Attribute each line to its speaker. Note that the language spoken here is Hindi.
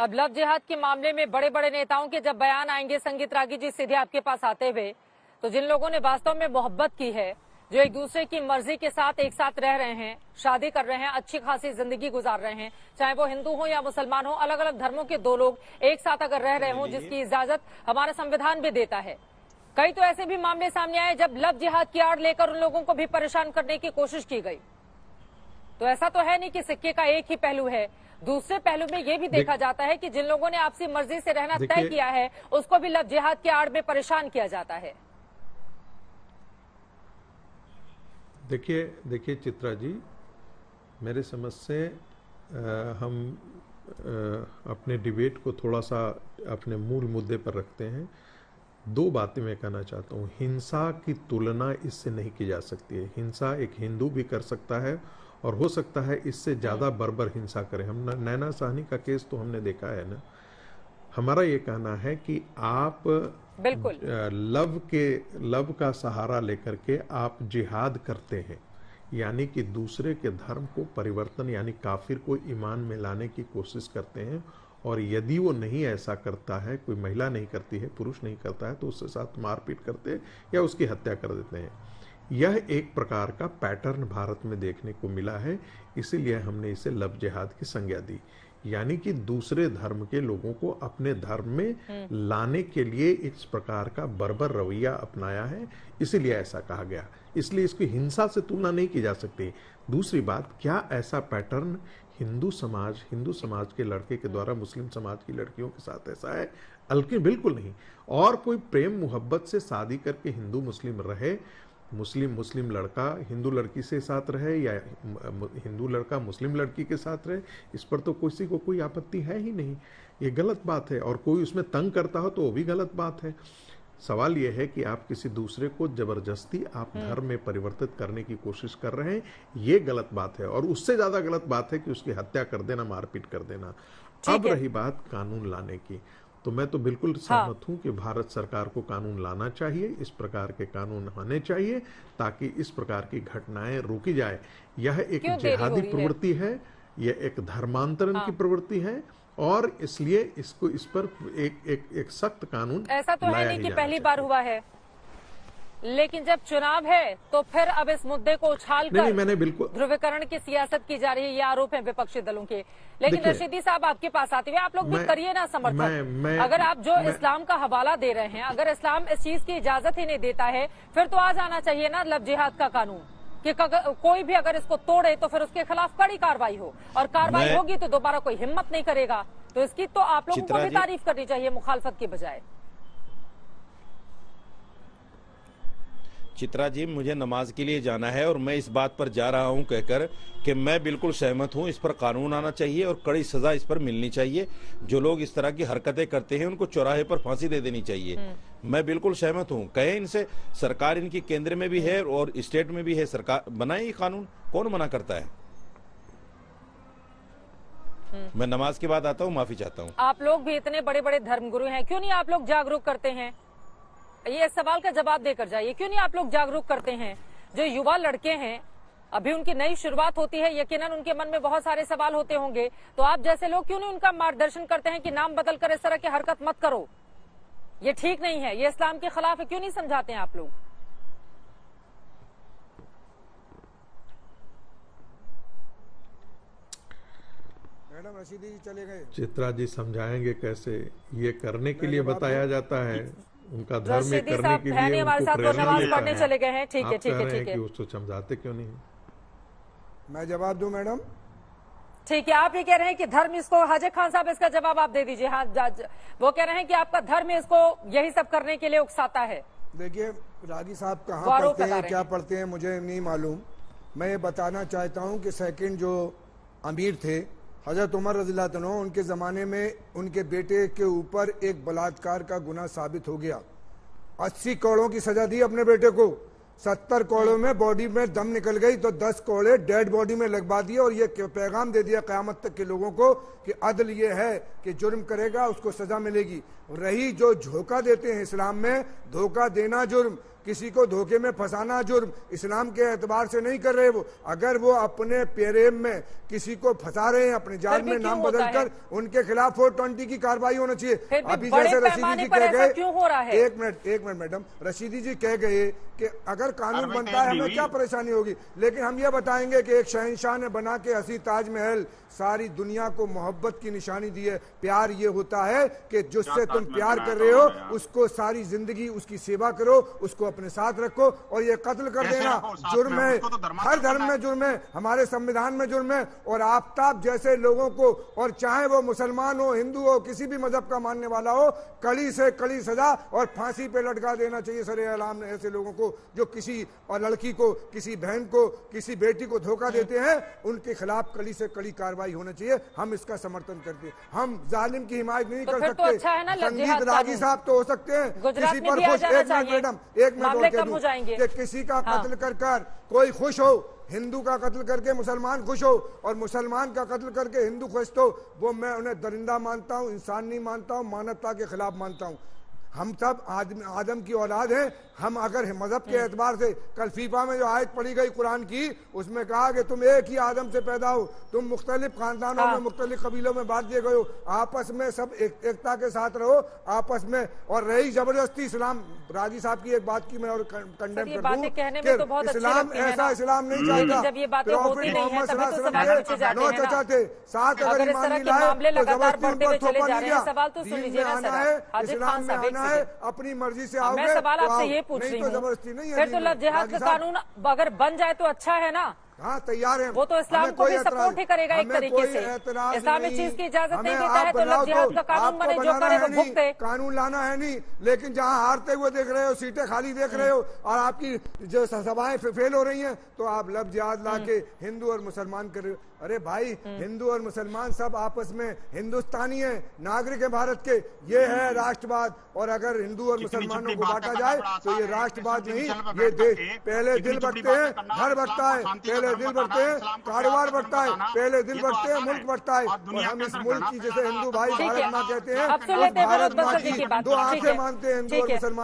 Speaker 1: अब लव जिहाद के मामले में बड़े बड़े नेताओं के जब बयान आएंगे, संगीत रागी जी सीधे आपके पास आते हुए, तो जिन लोगों ने वास्तव में मोहब्बत की है, जो एक दूसरे की मर्जी के साथ एक साथ रह रहे हैं, शादी कर रहे हैं, अच्छी खासी जिंदगी गुजार रहे हैं, चाहे वो हिंदू हो या मुसलमान हो, अलग अलग धर्मों के दो लोग एक साथ अगर रह रहे हो, जिसकी इजाजत हमारा संविधान भी देता है। कई तो ऐसे भी मामले सामने आए जब लव जिहाद की आड़ लेकर उन लोगों को भी परेशान करने की कोशिश की गई। तो ऐसा तो है नहीं कि सिक्के का एक ही पहलू है। दूसरे पहलू में ये भी देखा जाता है कि जिन लोगों ने आपसी मर्जी से रहना तय किया है, उसको भी लव जिहाद की आड़ में परेशान किया जाता है।
Speaker 2: देखिए चित्रा जी, मेरे समझ से हम अपने डिबेट को थोड़ा सा अपने मूल मुद्दे पर रखते हैं। दो बातें मैं कहना चाहता हूँ। हिंसा की तुलना इससे नहीं की जा सकती है। हिंसा एक हिंदू भी कर सकता है और हो सकता है इससे ज़्यादा बर्बर हिंसा करें। हम नैना साहनी का केस तो हमने देखा है ना। हमारा ये कहना है कि आप
Speaker 1: बिल्कुल
Speaker 2: लव का सहारा लेकर के आप जिहाद करते हैं, यानी कि दूसरे के धर्म को परिवर्तन यानी काफिर को ईमान में लाने की कोशिश करते हैं। और यदि वो नहीं ऐसा करता है, कोई महिला नहीं करती है, पुरुष नहीं करता है, तो उसके साथ मारपीट करते हैं या उसकी हत्या कर देते हैं। यह एक प्रकार का पैटर्न भारत में देखने को मिला है, इसीलिए हमने इसे लव जिहाद की संज्ञा दी। यानी कि दूसरे धर्म के लोगों को अपने धर्म में लाने के लिए इस प्रकार का बर्बर रवैया अपनाया है, इसीलिए ऐसा कहा गया। इसलिए इसकी हिंसा से तुलना नहीं की जा सकती। दूसरी बात, क्या ऐसा पैटर्न हिंदू समाज के लड़के के द्वारा मुस्लिम समाज की लड़कियों के साथ ऐसा है? बिल्कुल नहीं। और कोई प्रेम मोहब्बत से शादी करके हिंदू मुस्लिम रहे, मुस्लिम लड़का हिंदू लड़की से साथ रहे या हिंदू लड़का मुस्लिम लड़की के साथ रहे, इस पर तो किसी को कोई आपत्ति है ही नहीं। ये गलत बात है। और कोई उसमें तंग करता हो तो वो भी गलत बात है। सवाल यह है कि आप किसी दूसरे को जबरदस्ती आप धर्म में परिवर्तित करने की कोशिश कर रहे हैं, ये गलत बात है। और उससे ज्यादा गलत बात है कि उसकी हत्या कर देना, मारपीट कर देना। अब रही बात कानून लाने की, तो मैं तो बिल्कुल सहमत हूं कि भारत सरकार को कानून लाना चाहिए। इस प्रकार के कानून होने चाहिए ताकि इस प्रकार की घटनाएं रोकी जाए। यह एक जिहादी प्रवृत्ति है, यह एक धर्मांतरण की प्रवृत्ति है, और इसलिए इस पर एक सख्त कानून
Speaker 1: ऐसा तो है नहीं कि पहली बार हुआ है, लेकिन जब चुनाव है तो फिर अब इस मुद्दे को उछालकर
Speaker 2: मैंने बिल्कुल
Speaker 1: ध्रुवीकरण की सियासत की जा रही है, ये आरोप है विपक्षी दलों के। लेकिन रशीदी साहब, आपके पास आते हुए आप लोग भी करिए ना समर्थन। अगर आप जो इस्लाम का हवाला दे रहे हैं, अगर इस्लाम इस चीज की इजाजत ही नहीं देता है, फिर तो आ जाना चाहिए ना लव जिहाद का कानून कि कोई भी अगर इसको तोड़े तो फिर उसके खिलाफ कड़ी कार्रवाई हो, और कार्रवाई होगी तो दोबारा कोई हिम्मत नहीं करेगा। तो इसकी तो आप लोगों को भी तारीफ करनी चाहिए मुखालफत की बजाय।
Speaker 3: चित्रा जी, मुझे नमाज के लिए जाना है और मैं इस बात पर जा रहा हूं कहकर कि मैं बिल्कुल सहमत हूं। इस पर कानून आना चाहिए और कड़ी सजा इस पर मिलनी चाहिए। जो लोग इस तरह की हरकतें करते हैं उनको चौराहे पर फांसी दे देनी चाहिए। मैं बिल्कुल सहमत हूं। कहे इनसे, सरकार इनकी केंद्र में भी है और स्टेट में भी है, सरकार बनाए ये कानून, कौन मना करता है। मैं नमाज के बाद आता हूँ, माफी चाहता हूँ।
Speaker 1: आप लोग भी इतने बड़े बड़े धर्मगुरु हैं, क्यों नहीं आप लोग जागरूक करते हैं? ये सवाल का जवाब देकर जाइए, क्यों नहीं आप लोग जागरूक करते हैं? जो युवा लड़के हैं, अभी उनकी नई शुरुआत होती है, यकीनन उनके मन में बहुत सारे सवाल होते होंगे, तो आप जैसे लोग क्यों नहीं उनका मार्गदर्शन करते हैं कि नाम बदलकर इस तरह की हरकत मत करो, ये ठीक नहीं है, ये इस्लाम के खिलाफ है, क्यों नहीं समझाते हैं आप लोग?
Speaker 4: मैडम रशीदी जी चले गए।
Speaker 2: चित्रा जी समझाएंगे कैसे? ये करने के लिए बताया जाता है, उनका धर्म करने के लिए
Speaker 1: हमारे साथ वो नमाज पढ़ने चले गए हैं। ठीक है, ठीक है, ठीक है।
Speaker 2: उसको समझाते क्यों नहीं?
Speaker 4: मैं जवाब दूं मैडम?
Speaker 1: ठीक है, आप ये कह रहे हैं कि धर्म इसको, हाजी खान साहब इसका जवाब आप दे दीजिए। हाँ, वो कह रहे हैं कि आपका धर्म इसको यही सब करने के लिए उकसाता है।
Speaker 4: देखिए रागी साहब कहाँ पढ़ते हैं, क्या पढ़ते हैं मुझे नहीं मालूम। मैं ये बताना चाहता हूँ कि सेकंड जो अमीर थे हजरत उमर रज़ियल्लाहु अन्हु, उनके ज़माने में उनके बेटे के ऊपर एक बलात्कार का गुनाह साबित हो गया। 80 कोड़ों की सजा दी अपने बेटे को। 70 कोड़ों में बॉडी में दम निकल गई तो 10 कोड़े डेड बॉडी में लगवा दिए, और ये पैगाम दे दिया क़यामत तक के लोगों को कि अदल ये है कि जुर्म करेगा उसको सजा मिलेगी। रही जो धोखा देते हैं इस्लाम में, धोखा देना जुर्म, किसी को धोखे में फंसाना जुर्म, इस्लाम के एतबार से नहीं कर रहे वो। अगर वो अपने प्रेम में किसी को फंसा रहे हैं, अपने जाल में नाम बदलकर, उनके खिलाफ 420 की कार्रवाई होना चाहिए। अभी जैसे रशीदी जी कह गए, एक मिनट मैडम, रशीदी जी कह गए कि अगर कानून बनता है हमें क्या परेशानी होगी, लेकिन हम ये बताएंगे कि एक शहंशाह ने बना के हसी ताजमहल सारी दुनिया को मोहब्बत की निशानी दी है। प्यार ये होता है कि जिससे तुम प्यार कर रहे हो उसको सारी जिंदगी उसकी सेवा करो, उसको अपने साथ रखो। और ये कत्ल कर देना जुर्म है, हर धर्म में जुर्म है, हमारे संविधान में जुर्म है। और आफ्ताब जैसे लोगों को, और चाहे वो मुसलमान हो, हिंदू हो, किसी भी मजहब का मानने वाला हो, कड़ी से कड़ी सजा और फांसी पे लटका देना चाहिए सरेआम ने ऐसे लोगों को जो किसी और लड़की को, किसी बहन को, किसी बेटी को धोखा देते हैं। उनके खिलाफ कड़ी से कड़ी कार्रवाई होना चाहिए। हम इसका समर्थन करते हैं। हम जालिम की हिमायत नहीं कर सकते।
Speaker 1: तो अच्छा है ना,
Speaker 4: संगीत रागी साहब तो हो सकते हैं किसी पर खुश। एक मिनट मैडम, एक मिनट, कि किसी का कत्ल कर कोई खुश हो, हिंदू का कत्ल करके मुसलमान खुश हो और मुसलमान का कत्ल करके हिंदू खुश हो, वो मैं उन्हें दरिंदा मानता हूं, इंसान नहीं मानता हूं, मानवता के खिलाफ मानता हूं। हम सब आदम की औलाद हैं। हम अगर मजहब के एतबार से, कल फीफा में जो आयत पढ़ी गई कुरान की, उसमें कहा कि तुम एक ही आदम से पैदा हो, तुम मुख्तलिफ खानदानों में, मुख्तलिफ कबीलों में बांट दिए गए हो, आपस में सब एकता के साथ रहो आपस में। और रही जबरदस्ती, इस्लाम, राजी साहब की एक बात की मैं और कंडेम कर दूं, इस्लाम ऐसा इस्लाम नहीं चाहता। प्रॉफिट मोहम्मद नौ चचा थे, 7 अगर ईमान नहीं लाए तो जबरदस्ती उन पर थोपा नहीं गया। दीन में आना है, इस्लाम में आना है, अपनी मर्जी से आओगे
Speaker 1: मैं सवाल आपसे ये पूछ रही
Speaker 4: हूँ, जबरदस्ती नहीं है।
Speaker 1: फिर तो लव जिहाद का कानून अगर बन जाए तो अच्छा है ना।
Speaker 4: हाँ, तैयार है।
Speaker 1: वो तो इस्लाम को भी सपोर्ट ही करेगा एक तरीके से। इस्लाम इस चीज की इजाजत नहीं देता है तो लव जिहाद का कानून बने, जो करे वो भुगते।
Speaker 4: कानून लाना है नहीं, लेकिन जहाँ हारते हुए देख रहे हो, सीटें खाली देख रहे हो और आपकी जो सभाएं फेल हो रही हैं, तो आप लव जिहाद ला के हिंदू और मुसलमान कर रहे हो। अरे भाई, हिंदू और मुसलमान सब आपस में हिंदुस्तानी है, नागरिक है भारत के। ये है राष्ट्रवाद। और अगर हिंदू और मुसलमानों को बांटा जाए तो ये राष्ट्रवाद नहीं, ये देश। पहले दिल बटते हैं, घर बटता है, पहले दिल बढ़ते हैं, कारोबार बढ़ता है, पहले दिल बढ़ते हैं, मुल्क बढ़ता है। और हम इस मुल्क की, जैसे हिंदू भाई भारत माँ कहते हैं, भारत माँ की 2 आंखें मानते हैं हिंदू और मुसलमान।